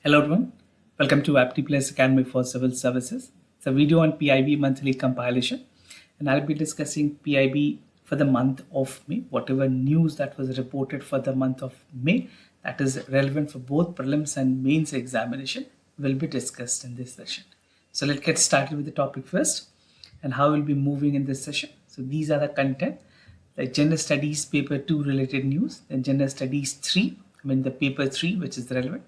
Hello everyone, welcome to Apti Plus Academy for Civil Services. It's a video on PIB monthly compilation, and I'll be discussing PIB for the month of May. Whatever news that was reported for the month of May that is relevant for both prelims and mains examination will be discussed in this session. So let's get started with the topic first and how we'll be moving in this session. So these are the content: the General Studies Paper 2 related news, then General Studies 3, the Paper 3 which is relevant.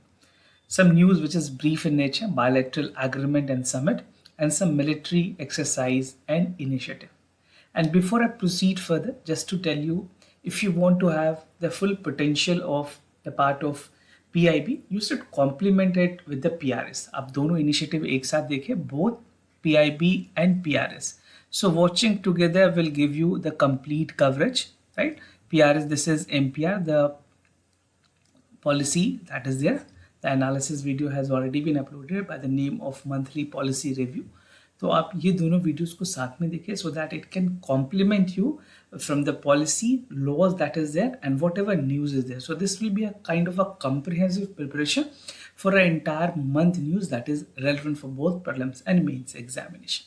Some news which is brief in nature, bilateral agreement and summit, and some military exercise and initiative. And before I proceed further, just to tell you, if you want to have the full potential of the part of PIB, you should complement it with the PRS. आप दोनों initiative एक साथ देखें, both PIB and PRS. So watching together will give you the complete coverage, right? PRS, this is MPR, the policy that is there. The analysis video has already been uploaded by the name of monthly policy review. तो आप ये दोनों videos को साथ में देखें so that it can complement you from the policy laws that is there and whatever news is there. So this will be a kind of a comprehensive preparation for an entire month news that is relevant for both prelims and mains examination.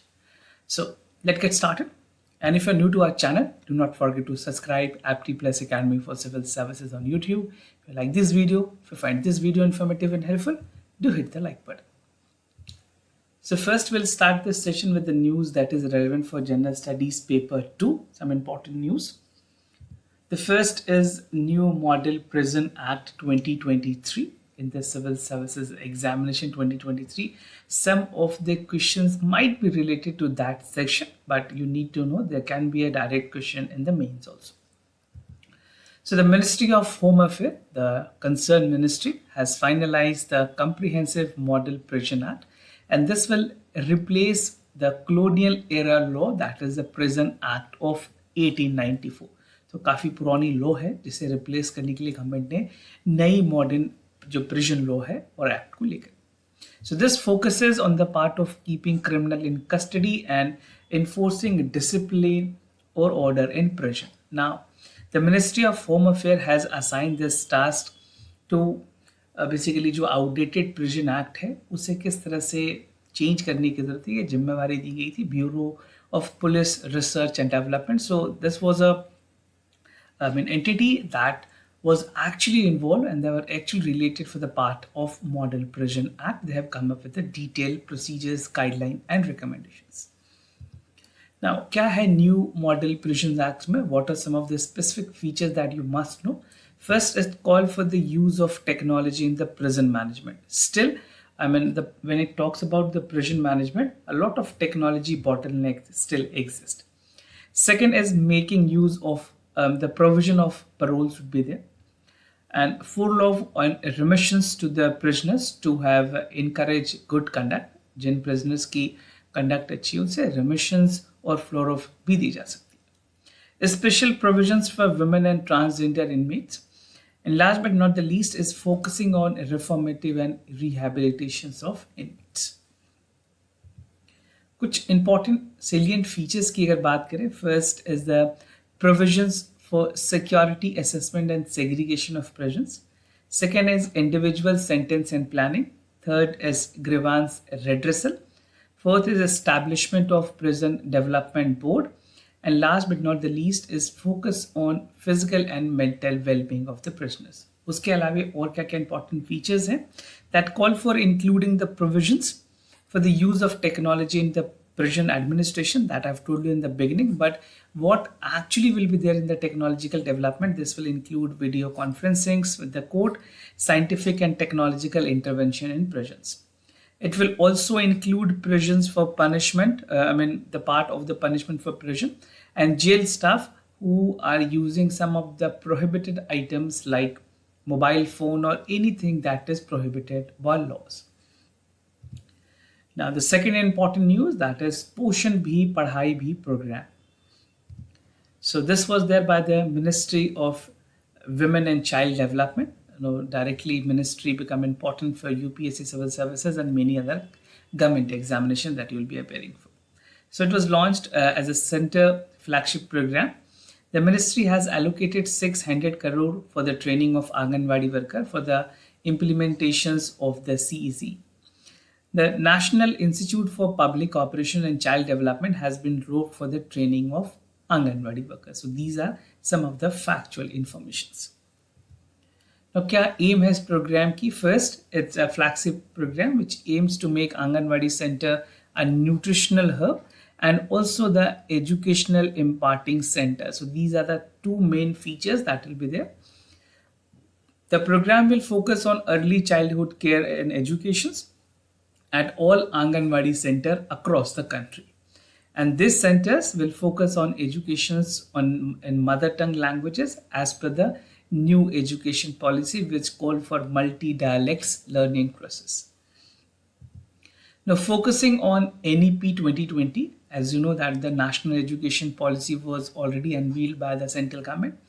So let's get started. And if you're new to our channel, do not forget to subscribe Apti Plus Academy for Civil Services on YouTube. If you like this video, if you find this video informative and helpful, do hit the like button. So first we'll start this session with the news that is relevant for General Studies Paper 2, some important news. The first is New Model Prison Act 2023. In the Civil Services Examination 2023, some of the questions might be related to that section, but you need to know there can be a direct question in the mains also. So the Ministry of Home Affairs, the concerned ministry, has finalized the Comprehensive Model Prison Act, and this will replace the colonial era law, that is the Prison Act of 1894. तो काफ़ी पुरानी law है जिसे replace करने के लिए government ने नई मॉडर्न जो प्रिजन लॉ है और एक्ट को लेकर. So this focuses on the part of keeping criminal in custody and enforcing discipline or order in prison. Now, the Ministry of Home Affairs has assigned this task to basically जो outdated prison act है उसे किस तरह से change करने की जरूरत है, ये जिम्मेवारी दी गई थी bureau of police research and development. So this was a entity that was actually involved and they were actually related for the part of Model Prison Act. They have come up with the detailed procedures, guidelines and recommendations. Now, क्या है New Model Prison Act में? What are some of the specific features that you must know? First is call for the use of technology in the prison management. Still, when it talks about the prison management, a lot of technology bottlenecks still exist. Second is making use of the provision of parole should be there, and full of remissions to the prisoners to have encourage good conduct. Jin prisoners की conduct अच्छी उनसे remissions और floor of भी दी जा सकती है. Special provisions for women and transgender inmates. And last but not the least is focusing on reformative and rehabilitations of inmates. कुछ important salient features की अगर बात करें, first is the provisions for security assessment and segregation of prisons. Second is individual sentence and planning. Third is grievance redressal. Fourth is establishment of prison development board. And last but not the least is focus on physical and mental well-being of the prisoners. उसके अलावा और क्या क्या important features हैं that call for including the provisions for the use of technology in the prison administration that I've told you in the beginning, but what actually will be there in the technological development, this will include video conferencings with the court, scientific and technological intervention in prisons. It will also include prisons for punishment, the part of the punishment for prison and jail staff who are using some of the prohibited items like mobile phone or anything that is prohibited by laws. Now, the second important news that is Poshan Bhi Padhai Bhi program. So this was there by the Ministry of Women and Child Development. Directly ministry become important for UPSC Civil Services and many other government examinations that you will be appearing for. So it was launched as a center flagship program. The ministry has allocated 600 crore for the training of Anganwadi worker for the implementations of the CEC. The National Institute for Public Cooperation and Child Development has been roped for the training of Anganwadi workers. So these are some of the factual informations. Now, क्या aim है इस program की? First, it's a flagship program which aims to make Anganwadi Center a nutritional hub and also the educational imparting center. So these are the two main features that will be there. The program will focus on early childhood care and educations at all Anganwadi center across the country. And these centers will focus on educations in mother tongue languages as per the new education policy which called for multi-dialects learning process. Now focusing on NEP 2020, as you know that the national education policy was already unveiled by the central government.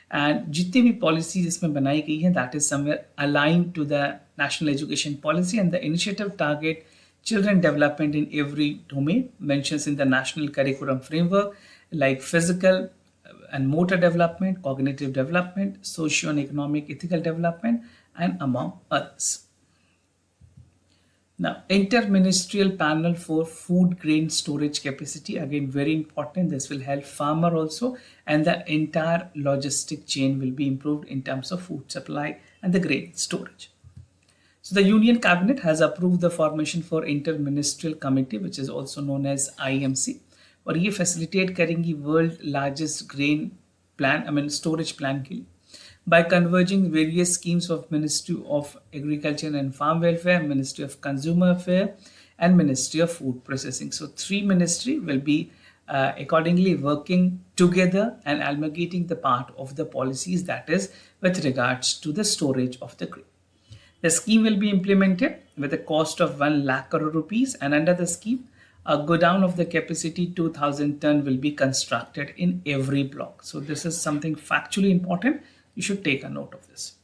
And जितनी भी policies इसमें बनाई गई हैं, that is somewhere aligned to the national education policy, and the initiative target children development in every domain mentions in the national curriculum framework like physical and motor development, cognitive development, socio and economic ethical development, and among others. Now, interministerial panel for food grain storage capacity, again very important. This will help farmer also, and the entire logistic chain will be improved in terms of food supply and the grain storage. So the Union Cabinet has approved the formation for interministerial committee, which is also known as IMC, और ये facilitate करेंगी world largest grain plan, storage plan के लिए, by converging various schemes of Ministry of Agriculture and Farm Welfare, Ministry of Consumer Affairs, and Ministry of Food Processing. So three ministries will be accordingly working together and amalgamating the part of the policies that is with regards to the storage of the grain. The scheme will be implemented with a cost of 1 lakh crore rupees, and under the scheme, a godown of the capacity 2000 ton will be constructed in every block. So this is something factually important. You should take a note of this.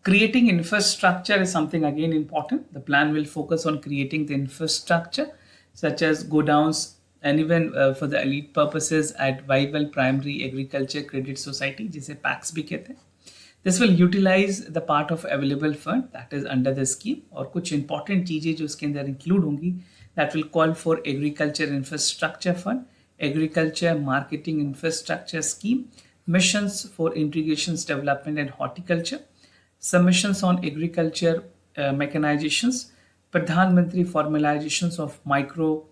Creating infrastructure is something again important. The plan will focus on creating the infrastructure such as godowns and even for the elite purposes at Vival Primary Agriculture Credit Society, जिसे PACS भी कहते हैं. This will utilize the part of available fund that is under the scheme, और कुछ important चीजें जो इसके अंदर include होंगी, that will call for agriculture infrastructure fund, agriculture marketing infrastructure scheme, missions for irrigations development and horticulture, submissions on agriculture mechanizations, Pradhan Mantri formalizations of micro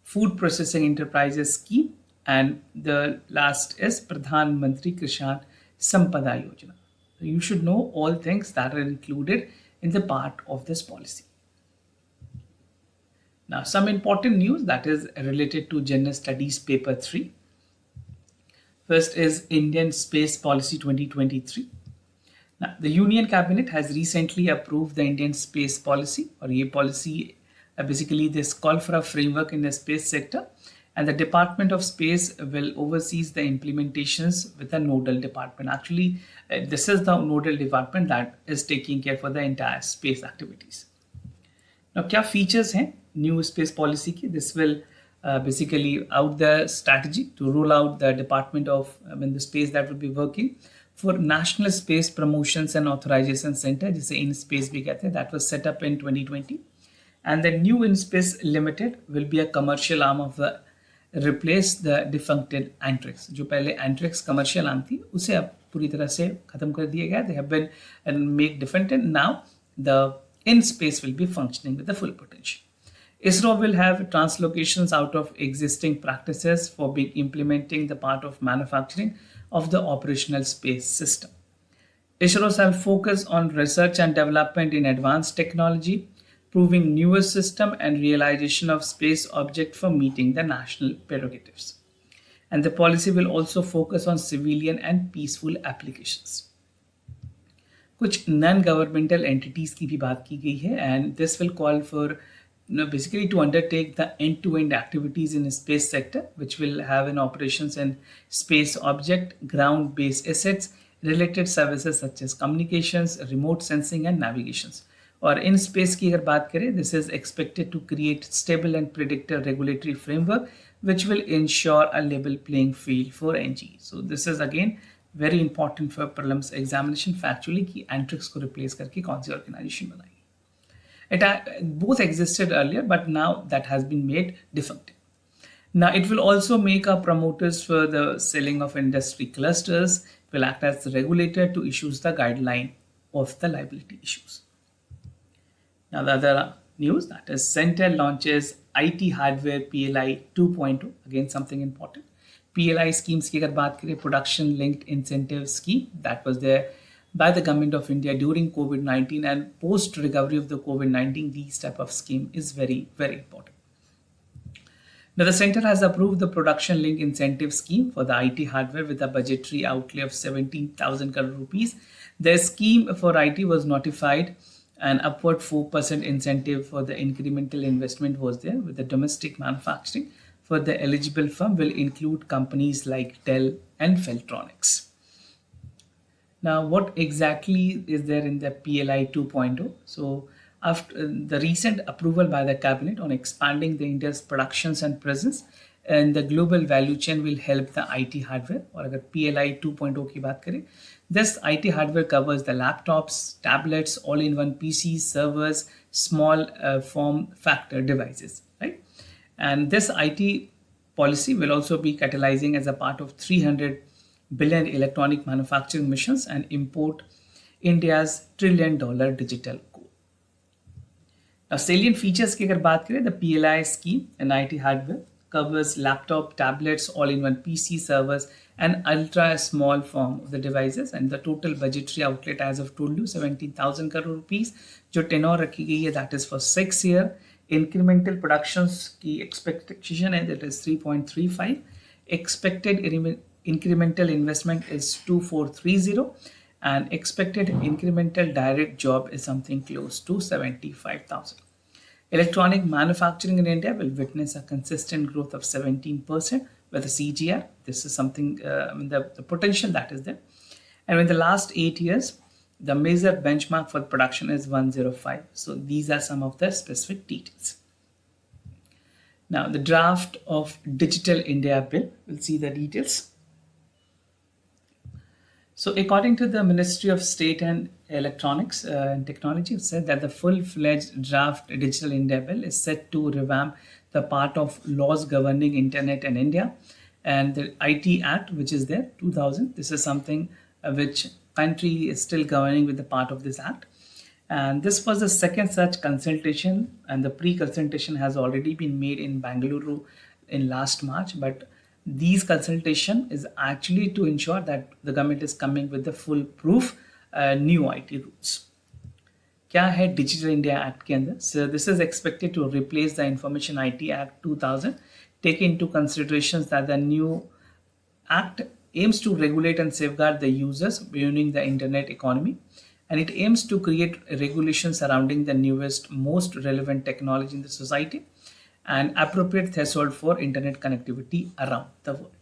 food processing enterprises scheme, and the last is Pradhan Mantri Kishan Sampada Yojana. So you should know all things that are included in the part of this policy. Now some important news that is related to General Studies Paper 3. First is Indian Space Policy 2023. Now, the Union Cabinet has recently approved the Indian Space Policy, or ये policy basically this call for a framework in the space sector, and the Department of Space will oversee the implementations with a nodal department. Actually, this is the nodal department that is taking care for the entire space activities. Now, क्या features हैं new space policy की? This will basically out the strategy to roll out the Department of the space that will be working for National Space Promotions and Authorization Center, जिसे InSpace भी कहते हैं, that was set up in 2020. And the new InSpace Limited will be a commercial arm of the replace the defunct Antrix. जो पहले Antrix commercial arm थी, उसे अब पूरी तरह से खत्म कर दिया गया. They have been and make defunct, and now the InSpace will be functioning with the full potential. ISRO will have translocations out of existing practices for being implementing the part of manufacturing of the operational space system. ISRO shall focus on research and development in advanced technology, proving newer system and realization of space object for meeting the national prerogatives. And the policy will also focus on civilian and peaceful applications. कुछ non-governmental entities की भी बात की गई है, and this will call for basically to undertake the end-to-end activities in the space sector, which will have an operations in space object, ground-based assets, related services such as communications, remote sensing and navigations. और in space की अगर बात करें, this is expected to create stable and predictive regulatory framework which will ensure a level playing field for NG. So this is again very important for prelims examination factually कि एंट्रिक्स को replace करके कौन सी organisation बनाई. Both existed earlier, but now that has been made defective. Now, it will also make our promoters for the selling of industry clusters, will act as the regulator to issue the guideline of the liability issues. Now, the other news, that is Center launches IT hardware PLI 2.0, again something important. PLI schemes की अगर बात करें, production linked incentive scheme that was there by the government of India during COVID-19 and post recovery of the COVID-19, these type of scheme is very, very important. Now, the center has approved the production link incentive scheme for the IT hardware with a budgetary outlay of 17,000 crore rupees. The scheme for IT was notified. An upward 4% incentive for the incremental investment was there with the domestic manufacturing for the eligible firm will include companies like Dell and Feltronics. Now, what exactly is there in the PLI 2.0? So, after the recent approval by the cabinet on expanding the India's productions and presence and the global value chain will help the IT hardware. और अगर PLI 2.0 की बात करें, this IT hardware covers the laptops, tablets, all-in-one PCs, servers, small form factor devices, right? And this IT policy will also be catalyzing as a part of 300 billion electronic manufacturing missions and import India's $1 trillion digital goal. Now, salient features की अगर बात करें, the PLI scheme and IT hardware covers laptop, tablets, all-in-one PC, servers, and ultra-small form of the devices, and the total budgetary outlet, as I've told you, 17,000 crore rupees. जो tenor रखी गई है, that is for 6 years. Incremental productions की expectation है, that is 3.35. Expected incremental investment is 2430, and expected incremental direct job is something close to 75,000. Electronic manufacturing in India will witness a consistent growth of 17% with a CGR. This is something, the potential that is there. And in the last 8 years, the major benchmark for production is 105. So these are some of the specific details. Now, the draft of Digital India Bill, we'll see the details. So according to the Ministry of State and Electronics and Technology, it said that the full-fledged draft Digital India Bill is set to revamp the part of laws governing Internet in India and the IT Act, which is there, 2000. This is something which country is still governing with the part of this act. And this was the second such consultation, and the pre-consultation has already been made in Bengaluru in last March, but these consultation is actually to ensure that the government is coming with the full proof new IT rules. क्या है digital India act के अंदर? So this is expected to replace the Information IT Act 2000. Take into consideration that the new act aims to regulate and safeguard the users viewing the internet economy, and it aims to create regulations surrounding the newest, most relevant technology in the society and appropriate threshold for internet connectivity around the world.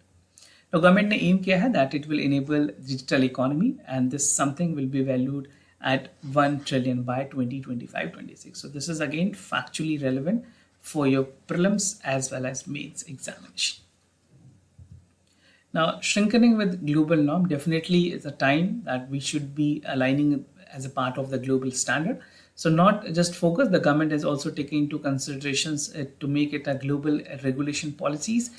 Now, government ने aim किया है that it will enable digital economy, and this something will be valued at 1 trillion by 2025-26. So this is again factually relevant for your prelims as well as mains examination. Now, shrinking with global norm definitely is a time that we should be aligning as a part of the global standard. So not just focus, the government is also taking into considerations to make it a global regulation policies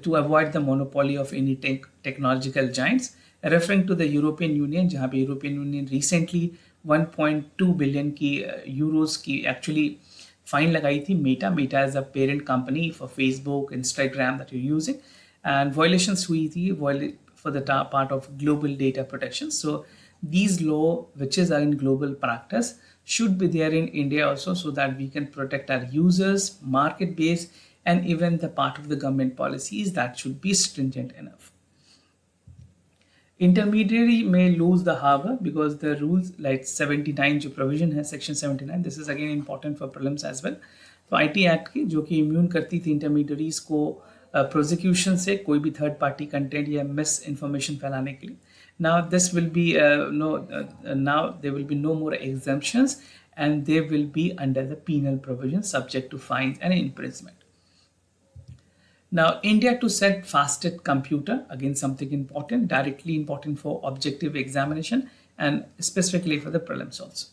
to avoid the monopoly of any technological giants. Referring to the European Union, जहाँ पे European Union recently 1.2 billion की euros की actually fine लगाई थी Meta is a parent company for Facebook, Instagram that you're using, and violations हुई थी for the part of global data protection. So these law which is in global practice should be there in India also, so that we can protect our users, market base, and even the part of the government policies that should be stringent enough. Intermediary may lose the harbor because the rules like 79 जो provision है section 79, this is again important for prelims as well. तो IT Act की जो कि immune करती थी intermediaries को prosecution से कोई भी third party content या misinformation फैलाने के लिए. Now this will be now there will be no more exemptions, and they will be under the penal provision subject to fines and imprisonment. Now, India to set fastest computer, again something important, directly important for objective examination and specifically for the prelims also.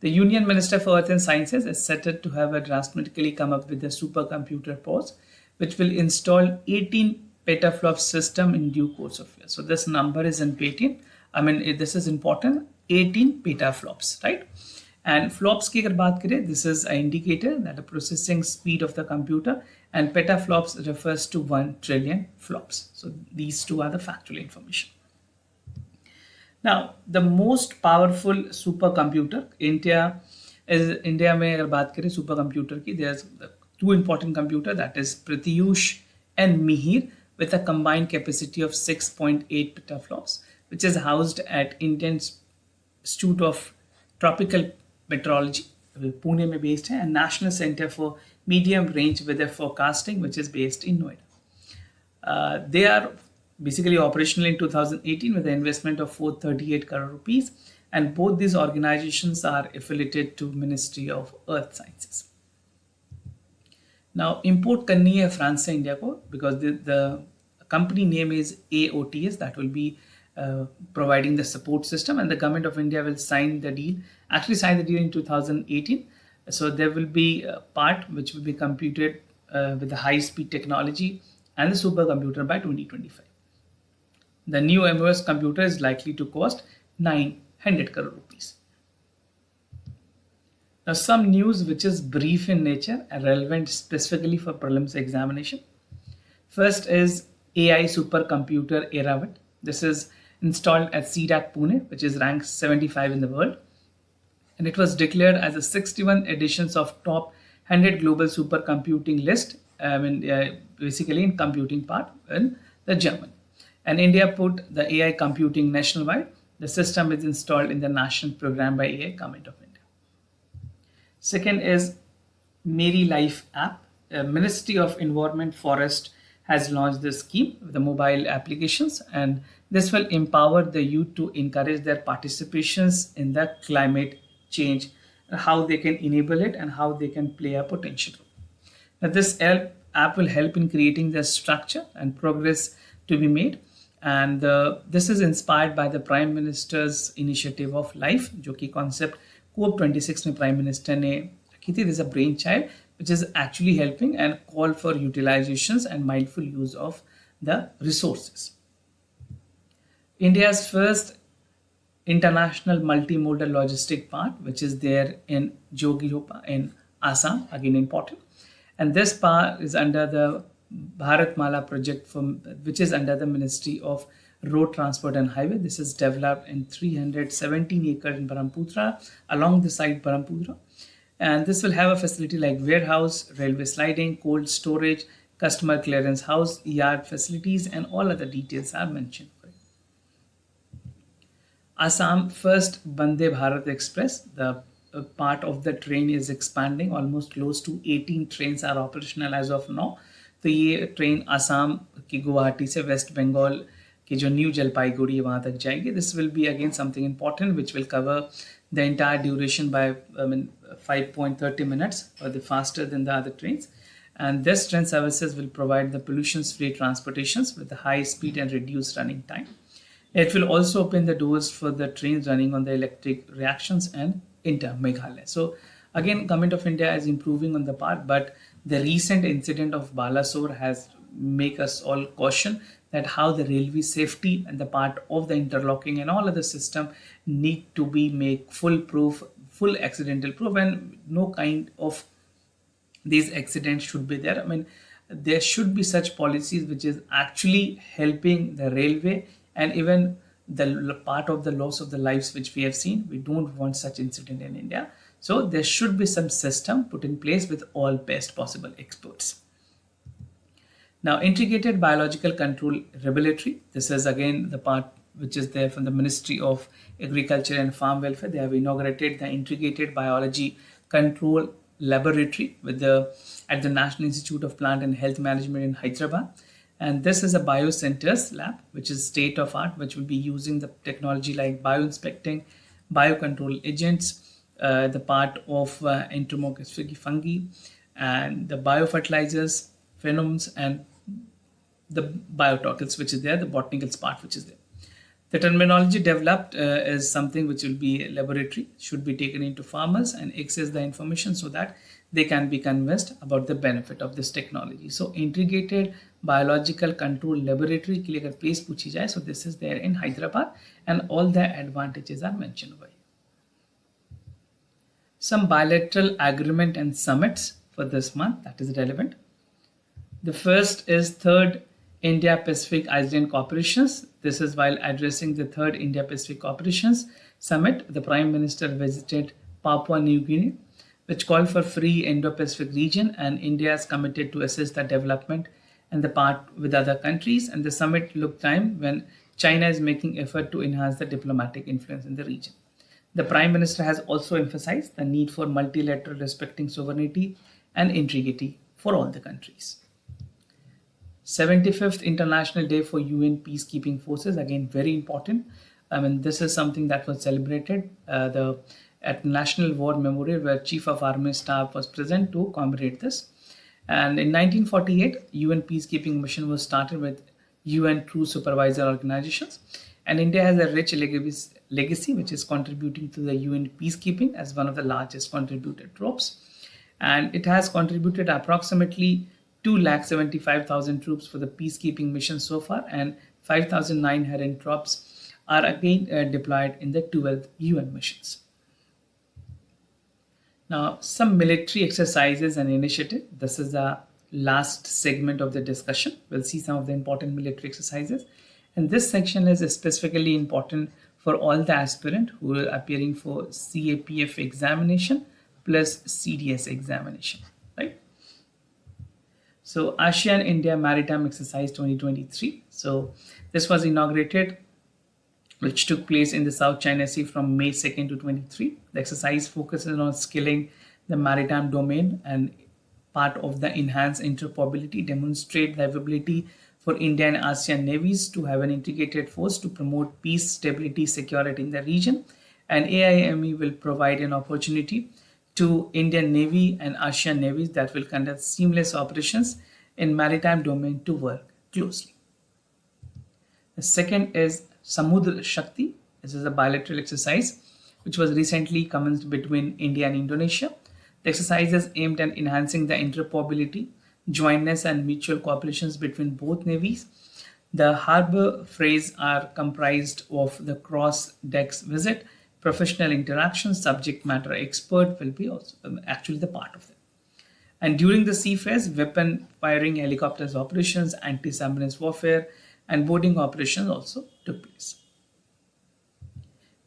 The Union Minister for Earth and Sciences is set to have a drastically come up with a supercomputer pose, which will install 18 petaflop system in due course of years. So this number is in 18. I mean, this is important. 18 petaflops, right? And flops की अगर बात करें, this is an indicator that the processing speed of the computer, and petaflops refers to 1 trillion flops. So these two are the factual information. Now, the most powerful supercomputer, India में अगर बात करें supercomputer की, there's two important computer, that is Pratyush and Mihir, with a combined capacity of 6.8 petaflops, which is housed at Indian Institute of Tropical Meteorology, Pune में based है, and National Center for Medium Range Weather Forecasting, which is based in Noida. They are basically operational in 2018 with an investment of 438 crore rupees, and both these organizations are affiliated to Ministry of Earth Sciences. Now, import करनी है France से India को, because the company name is AOTS, that will be providing the support system, and the government of India will sign the deal in 2018. So there will be a part which will be computed with the high-speed technology and the supercomputer by 2025. The new MOS computer is likely to cost 900 crore rupees. Now, some news which is brief in nature and relevant specifically for prelims examination. First is AI supercomputer Eravat. This is installed at CDAC Pune, which is ranked 75 in the world. And it was declared as the 61 editions of top 100 global supercomputing list, basically in computing part in the German. And India put the AI computing nationwide. The system is installed in the national program by AI Government of India. Second is Meri Life app. Ministry of Environment Forest has launched this scheme with the mobile applications, and this will empower the youth to encourage their participations in the climate change, how they can enable it and how they can play a potential role. Now, this app will help in creating the structure and progress to be made, and this is inspired by the Prime Minister's initiative of Life, जो कि concept COP26 में Prime Minister ने की थी. This is a brainchild which is actually helping and call for utilizations and mindful use of the resources. India's first international multimodal logistic park, which is there in Jogiopa in Assam, again important. And this park is under the Bharatmala project, which is under the Ministry of Road Transport and Highway. This is developed in 317 acres in Brahmaputra, along the side Brahmaputra. And this will have a facility like warehouse, railway sliding, cold storage, customer clearance house, yard facilities, and all other details are mentioned. Assam first Vande Bharat Express, the part of the train is expanding. Almost close to 18 trains are operational as of now. तो ये train Assam की गुवाहाटी से waste Bengal की जो new Jalpaiguri है वहाँ तक जाएगी. This will be again something important which will cover the entire duration by 5.30 minutes, or the faster than the other trains. And this train services will provide the pollution-free transportations with the high speed and reduced running time. It will also open the doors for the trains running on the electric reactions and inter-Meghalaya. So again, Government of India is improving on the part, but the recent incident of Balasore has make us all caution that how the railway safety and the part of the interlocking and all other system need to be made foolproof, full accidental proof, and no kind of these accidents should be there. I mean, there should be such policies which is actually helping the railway, and even the part of the loss of the lives which we have seen. We don't want such incident in India. So there should be some system put in place with all best possible experts. Now, integrated biological control regulatory. This is again the part which is there from the Ministry of Agriculture and Farm Welfare. They have inaugurated the integrated biology control laboratory at the National Institute of Plant and Health Management in Hyderabad. And this is a biocenters lab, which is state of art, which will be using the technology like bioinspecting, biocontrol agents, the part of entomophagic fungi, and the biofertilizers, phenoms, and the biotocals, which is there, the botanicals part, which is there. The terminology developed is something which will be laboratory, should be taken into farmers and access the information so that they can be convinced about the benefit of this technology. So integrated biological control laboratory के लिए अगर place पूछी जाए, so this is there in Hyderabad and all the advantages are mentioned over here. Some bilateral agreement and summits for this month that is relevant. The first is third India-Pacific Island Corporations. This is while addressing the third India-Pacific Corporations Summit, the Prime Minister visited Papua New Guinea, which called for free Indo-Pacific region, and India is committed to assist the development and the part with other countries. And the summit looked time when China is making effort to enhance the diplomatic influence in the region. The Prime Minister has also emphasized the need for multilateral respecting sovereignty and integrity for all the countries. 75th International Day for UN Peacekeeping Forces, again very important. I mean, this is something that was celebrated at National War Memorial, where Chief of Army Staff was present to commemorate this. And in 1948, UN Peacekeeping Mission was started with UN True Supervisor Organizations. And India has a rich legacy, which is contributing to the UN peacekeeping as one of the largest contributed troops. And it has contributed approximately 275,000 troops for the peacekeeping mission so far, and 5,900 troops are again deployed in the 12 UN missions. Now, some military exercises and initiative. This is the last segment of the discussion. We'll see some of the important military exercises. And this section is specifically important for all the aspirants who are appearing for CAPF examination plus CDS examination, right? So ASEAN India Maritime Exercise 2023. So this was inaugurated, which took place in the South China Sea from May 2nd to 23. The exercise focuses on skilling the maritime domain and part of the enhanced interoperability, demonstrate the ability for India and ASEAN navies to have an integrated force to promote peace, stability, security in the region. And AIME will provide an opportunity to Indian Navy and ASEAN navies that will conduct seamless operations in maritime domain to work closely. The second is Samudra Shakti. This is a bilateral exercise which was recently commenced between India and Indonesia. The exercise is aimed at enhancing the interoperability, jointness and mutual cooperations between both navies. The harbor phrase are comprised of the cross-decks visit, professional interaction, subject matter expert will be also actually the part of them. And during the sea phase, weapon firing, helicopters operations, anti-submarine warfare, and boarding operations also took place.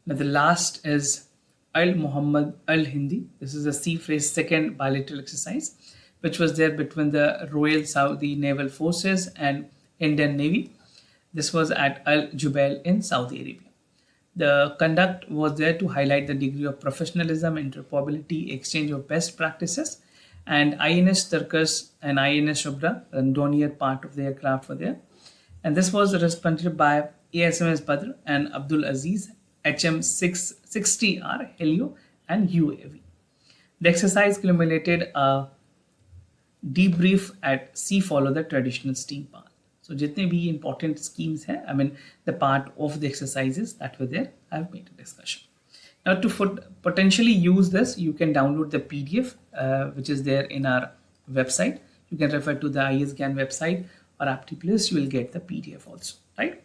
Now the last is Al Muhammad Al Hindi. This is a sea phase second bilateral exercise, which was there between the Royal Saudi Naval Forces and Indian Navy. This was at Al Jubail in Saudi Arabia. The conduct was there to highlight the degree of professionalism, interoperability, exchange of best practices, and INS Turkus and INS Shubra, the Donier part of the aircraft were there. And this was responded by ASMS Badr and Abdul Aziz, HM660R, Helio, and UAV. The exercise culminated a debrief at sea follow the traditional steam path. So जितने भी important schemes हैं, I mean the part of the exercises that were there, I have made a discussion. Now to potentially use this, you can download the PDF which is there in our website. You can refer to the ISGAN website or Apti Plus, you will get the PDF also, right?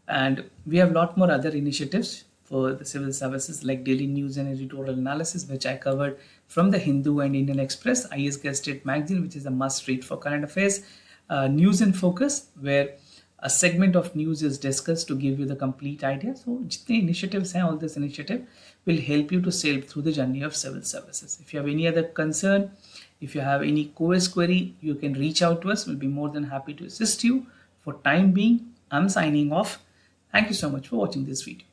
And we have a lot more other initiatives for the civil services like daily news and editorial analysis, which I covered from the Hindu and Indian Express, ISGAN State Magazine, which is a must read for current affairs, News in Focus, where a segment of news is discussed to give you the complete idea. So jitne initiatives hain, all this initiative will help you to sail through the journey of civil services. If you have any other concern, if you have any quiz query, you can reach out to us. We'll be more than happy to assist you. For time being, I'm signing off. Thank you so much for watching this video.